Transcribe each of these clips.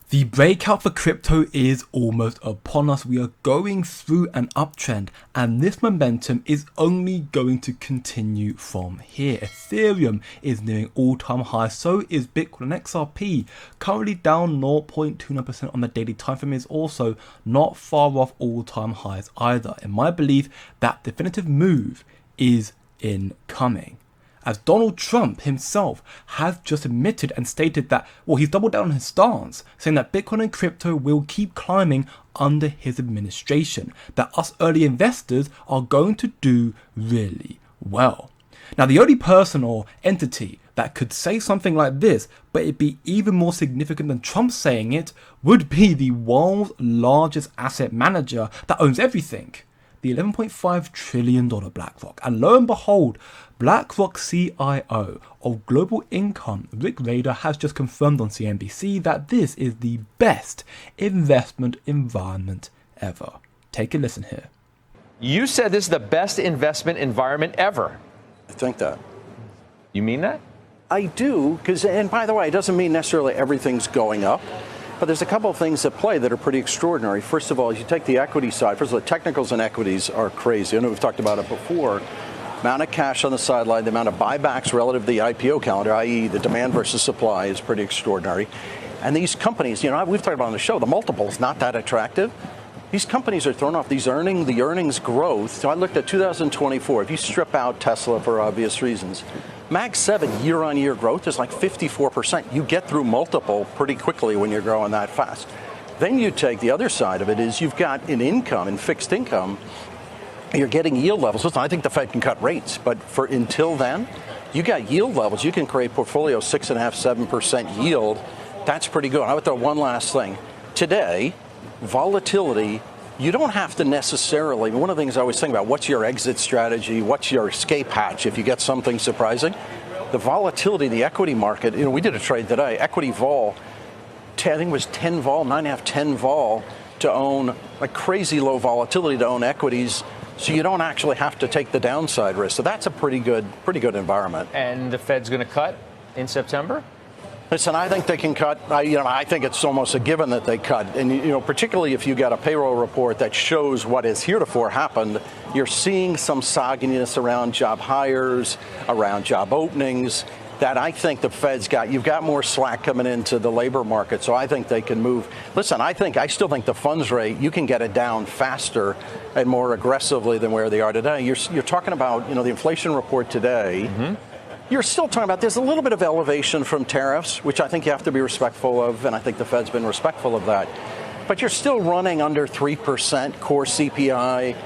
The breakout for crypto is almost upon us. We are going through an uptrend and this momentum is only going to continue from here. Ethereum is nearing all-time highs, so is Bitcoin, and XRP currently down 0.29% on the daily time frame is also not far off all-time highs either. In my belief, that definitive move is incoming, as Donald Trump himself has just admitted and stated that, well, he's doubled down on his stance, saying that Bitcoin and crypto will keep climbing under his administration, that us early investors are going to do really well. Now, the only person or entity that could say something like this, but it'd be even more significant than Trump saying it, would be the world's largest asset manager that owns everything, the $11.5 trillion Blackrock. And lo and behold, BlackRock CIO of Global Income, Rick Rader, has just confirmed on CNBC that this is the best investment environment ever. Take a listen here. You said this is the best investment environment ever. I think that. You mean that? I do, because, and by the way, it doesn't mean necessarily everything's going up, but there's a couple of things at play that are pretty extraordinary. First of all, you take the equity side. First of all, the technicals and equities are crazy. I know we've talked about it before. Amount of cash on the sideline, the amount of buybacks relative to the IPO calendar, i.e. the demand versus supply, is pretty extraordinary. And these companies, you know, we've talked about on the show, the multiple is not that attractive. These companies are throwing off the earnings growth. So I looked at 2024. If you strip out Tesla for obvious reasons, Mag 7 year-on-year growth is like 54%. You get through multiple pretty quickly when you're growing that fast. Then you take the other side of it is you've got in income, in fixed income, you're getting yield levels. Listen, I think the Fed can cut rates, but for until then, you got yield levels. You can create portfolio 6.5%, 7% yield. That's pretty good. I would throw one last thing. Today, volatility, you don't have to necessarily, one of the things I always think about, what's your exit strategy? What's your escape hatch if you get something surprising? The volatility in the equity market, you know, we did a trade today, equity vol, I think it was 10 vol, 9.5, 10 vol to own, like crazy low volatility to own equities. So you don't actually have to take the downside risk. So that's a pretty good environment. And the Fed's going to cut in September? Listen, I think they can cut. I think it's almost a given that they cut. And, you know, particularly if you got a payroll report that shows what has heretofore happened, you're seeing some sogginess around job hires, around job openings, that I think the Fed's you've got more slack coming into the labor market, so I think they can move. Listen, I still think the funds rate, you can get it down faster and more aggressively than where they are today. You're talking about, you know, the inflation report today. Mm-hmm. You're still talking about there's a little bit of elevation from tariffs, which I think you have to be respectful of, and I think the Fed's been respectful of that. But you're still running under 3% core CPI,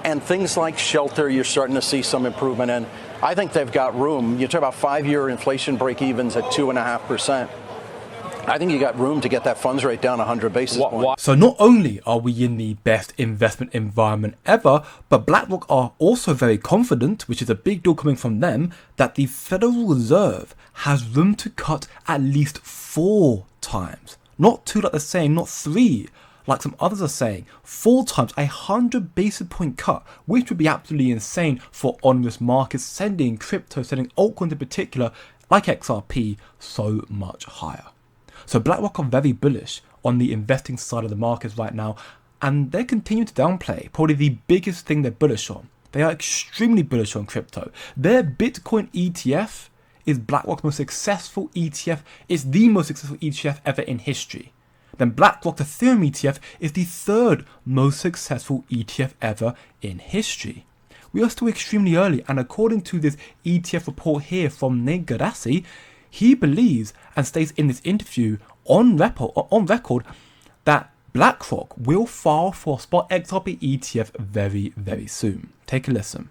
and things like shelter, you're starting to see some improvement in. I think they've got room. You talk about 5-year inflation break-evens at 2.5%. I think you got room to get that funds rate down 100 basis points. So not only are we in the best investment environment ever, but BlackRock are also very confident, which is a big deal coming from them, that the Federal Reserve has room to cut at least 4 times. Not 2 like they're saying, not 3. Like some others are saying, 4 times, 100 basis point cut, which would be absolutely insane for on-risk markets, sending crypto, sending altcoins in particular, like XRP, so much higher. So BlackRock are very bullish on the investing side of the markets right now, and they're continuing to downplay probably the biggest thing they're bullish on. They are extremely bullish on crypto. Their Bitcoin ETF is BlackRock's most successful ETF. It's the most successful ETF ever in history. Then BlackRock's Ethereum ETF is the 3rd most successful ETF ever in history. We are still extremely early, and according to this ETF report here from Nate Gadassi, he believes and states in this interview on record that BlackRock will file for a spot XRP ETF very, very soon. Take a listen.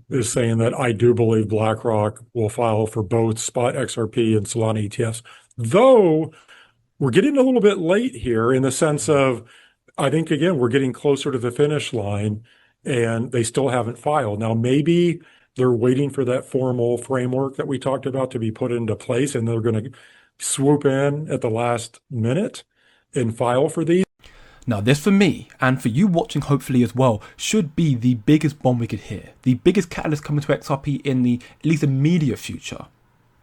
Is saying that I do believe BlackRock will file for both spot XRP and Solana ETFs, though we're getting a little bit late here in the sense of, I think, again, we're getting closer to the finish line and they still haven't filed. Now, maybe they're waiting for that formal framework that we talked about to be put into place, and they're going to swoop in at the last minute and file for these. Now, this for me, and for you watching hopefully as well, should be the biggest bomb we could hear. The biggest catalyst coming to XRP in the at least immediate future.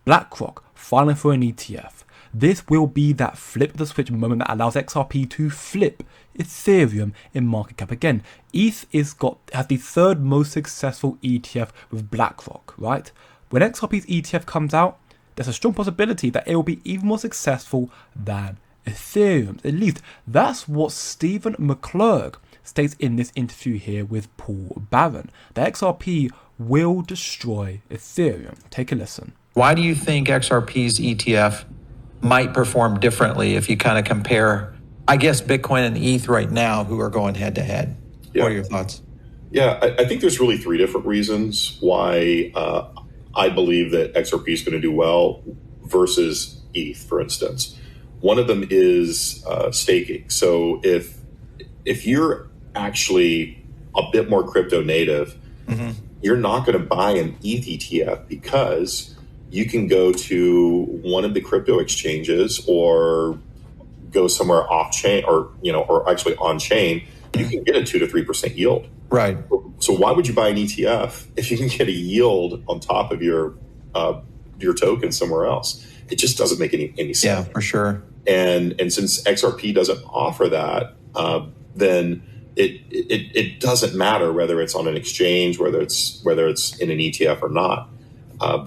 BlackRock filing for an ETF. This will be that flip of the switch moment that allows XRP to flip Ethereum in market cap again. ETH has the third most successful ETF with Blackrock, right? When XRP's ETF comes out, there's a strong possibility that it will be even more successful than Ethereum. At least that's what Stephen McClurg states in this interview here with Paul Barron. The XRP will destroy Ethereum. Take a listen. Why do you think XRP's ETF might perform differently if you kind of compare, I guess, Bitcoin and ETH right now, who are going head to head? What are your thoughts? Yeah, I think there's really three different reasons why I believe that XRP is going to do well versus ETH, for instance. One of them is staking. So if you're actually a bit more crypto native, you're not going to buy an ETH ETF because you can go to one of the crypto exchanges or go somewhere off chain or actually on chain. You can get a 2 to 3% yield. Right. So why would you buy an ETF if you can get a yield on top of your token somewhere else? It just doesn't make any sense. Yeah, for sure. And since XRP doesn't offer that, then it doesn't matter whether it's on an exchange, whether it's in an ETF or not.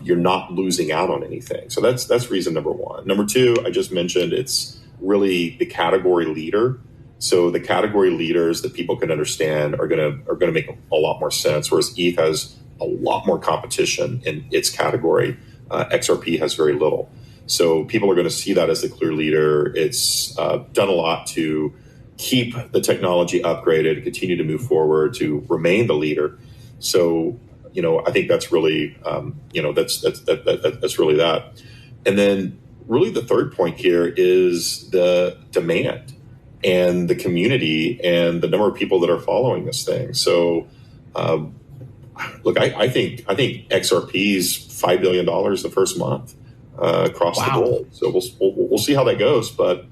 You're not losing out on anything. So that's reason number one. Number two, I just mentioned it's really the category leader. So the category leaders that people can understand are gonna make a lot more sense. Whereas ETH has a lot more competition in its category. XRP has very little. So people are going to see that as the clear leader. It's done a lot to keep the technology upgraded, continue to move forward, to remain the leader. So, I think that's really, that's really that. And then really the third point here is the demand and the community and the number of people that are following this thing. So, look, I think XRP's $5 billion the first month across the board. So we'll see how that goes, but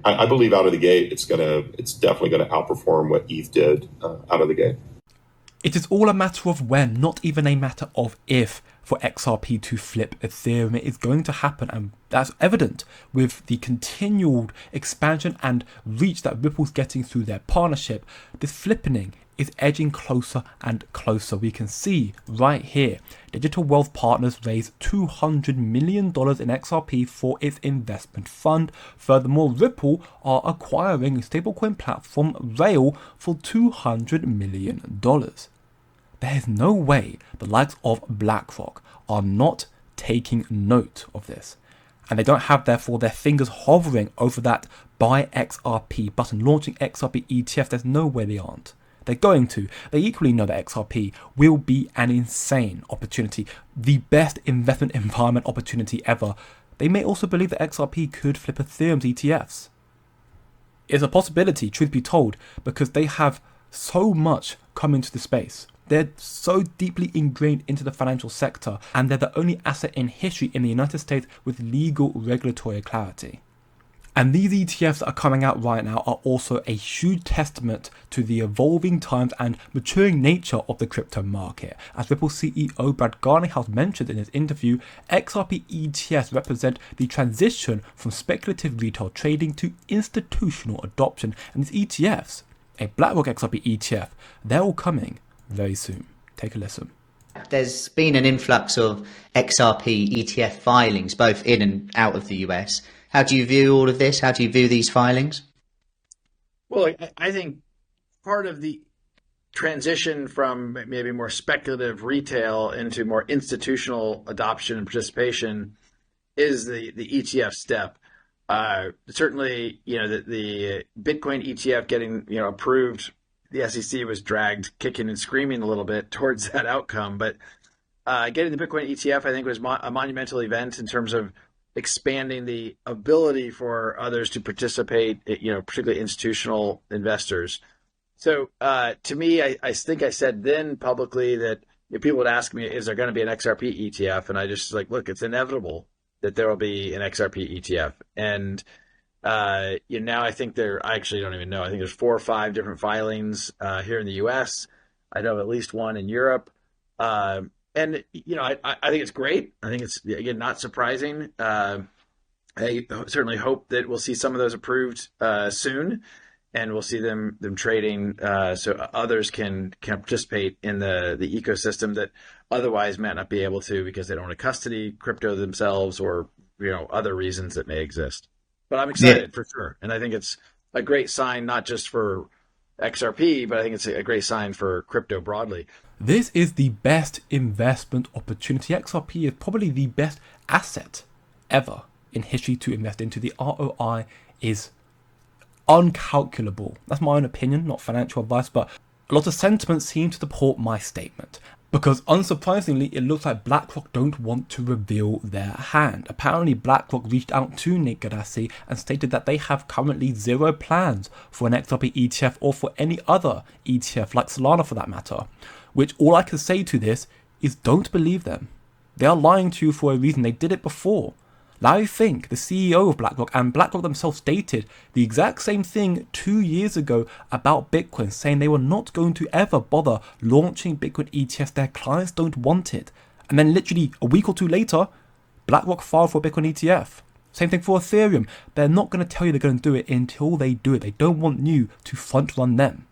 I believe out of the gate it's definitely gonna outperform what ETH did out of the gate. It is all a matter of when, not even a matter of if, for XRP to flip Ethereum. It is going to happen, and that's evident with the continual expansion and reach that Ripple's getting through their partnership. This flippening is edging closer and closer. We can see right here, Digital Wealth Partners raised $200 million in XRP for its investment fund. Furthermore, Ripple are acquiring stablecoin platform Rail for $200 million. There is no way the likes of Blackrock are not taking note of this. And they don't have, therefore, their fingers hovering over that buy XRP button, launching XRP ETFs. There's no way they aren't. They're going to. They equally know that XRP will be an insane opportunity, the best investment environment opportunity ever. They may also believe that XRP could flip Ethereum's ETFs. It's a possibility, truth be told, because they have so much come into the space. They're so deeply ingrained into the financial sector, and they're the only asset in history in the United States with legal regulatory clarity. And these ETFs that are coming out right now are also a huge testament to the evolving times and maturing nature of the crypto market. As Ripple CEO Brad Garlinghouse mentioned in his interview, XRP ETFs represent the transition from speculative retail trading to institutional adoption. And these ETFs, a Blackrock XRP ETF, they're all coming very soon. Take a listen. There's been an influx of XRP ETF filings, both in and out of the US. How do you view all of this? How do you view these filings? Well, I think part of the transition from maybe more speculative retail into more institutional adoption and participation is the ETF step. Certainly, the Bitcoin ETF getting approved, the SEC was dragged kicking and screaming a little bit towards that outcome. But getting the Bitcoin ETF, I think, was a monumental event in terms of expanding the ability for others to participate, particularly institutional investors. So to me, I think I said then publicly that if people would ask me, is there going to be an XRP ETF? And I just look, it's inevitable that there will be an XRP ETF. And now I think I actually don't even know. I think there's 4 or 5 different filings here in the US. I know at least one in Europe. And, I think it's great. I think it's, again, not surprising. I certainly hope that we'll see some of those approved soon, and we'll see them trading so others can participate in the ecosystem that otherwise might not be able to because they don't want to custody crypto themselves or other reasons that may exist. But I'm excited for sure, and I think it's a great sign not just for XRP, but I think it's a great sign for crypto broadly. This is the best investment opportunity. XRP is probably the best asset ever in history to invest into. The ROI is uncalculable. That's my own opinion, not financial advice, but a lot of sentiment seem to support my statement. Because unsurprisingly, it looks like BlackRock don't want to reveal their hand. Apparently, BlackRock reached out to Nick Gadassi and stated that they have currently zero plans for an XRP ETF or for any other ETF, like Solana for that matter. Which all I can say to this is don't believe them. They are lying to you for a reason. They did it before. Larry Fink, the CEO of BlackRock, and BlackRock themselves stated the exact same thing 2 years ago about Bitcoin, saying they were not going to ever bother launching Bitcoin ETFs. Their clients don't want it. And then literally a week or two later, BlackRock filed for a Bitcoin ETF. Same thing for Ethereum. They're not going to tell you they're going to do it until they do it. They don't want you to front run them.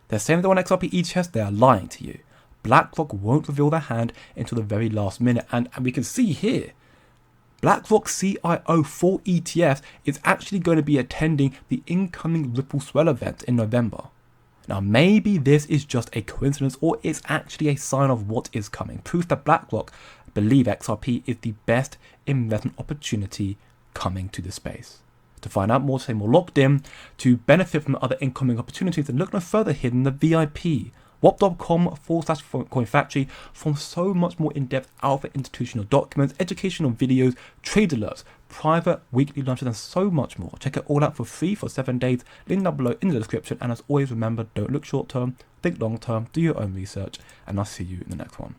They're saying they want XRP ETFs. They are lying to you. BlackRock won't reveal their hand until the very last minute. And we can see here, BlackRock CIO for ETFs is actually going to be attending the incoming Ripple Swell event in November. Now, maybe this is just a coincidence or it's actually a sign of what is coming. Proof that BlackRock believe XRP is the best investment opportunity coming to the space. To find out more, to stay more locked in, to benefit from other incoming opportunities, and look no further here than the VIP. WAP.com/CoinFactory for so much more in-depth alpha institutional documents, educational videos, trade alerts, private weekly lunches, and so much more. Check it all out for free for 7 days. Link down below in the description. And as always, remember, don't look short term, think long term, do your own research, and I'll see you in the next one.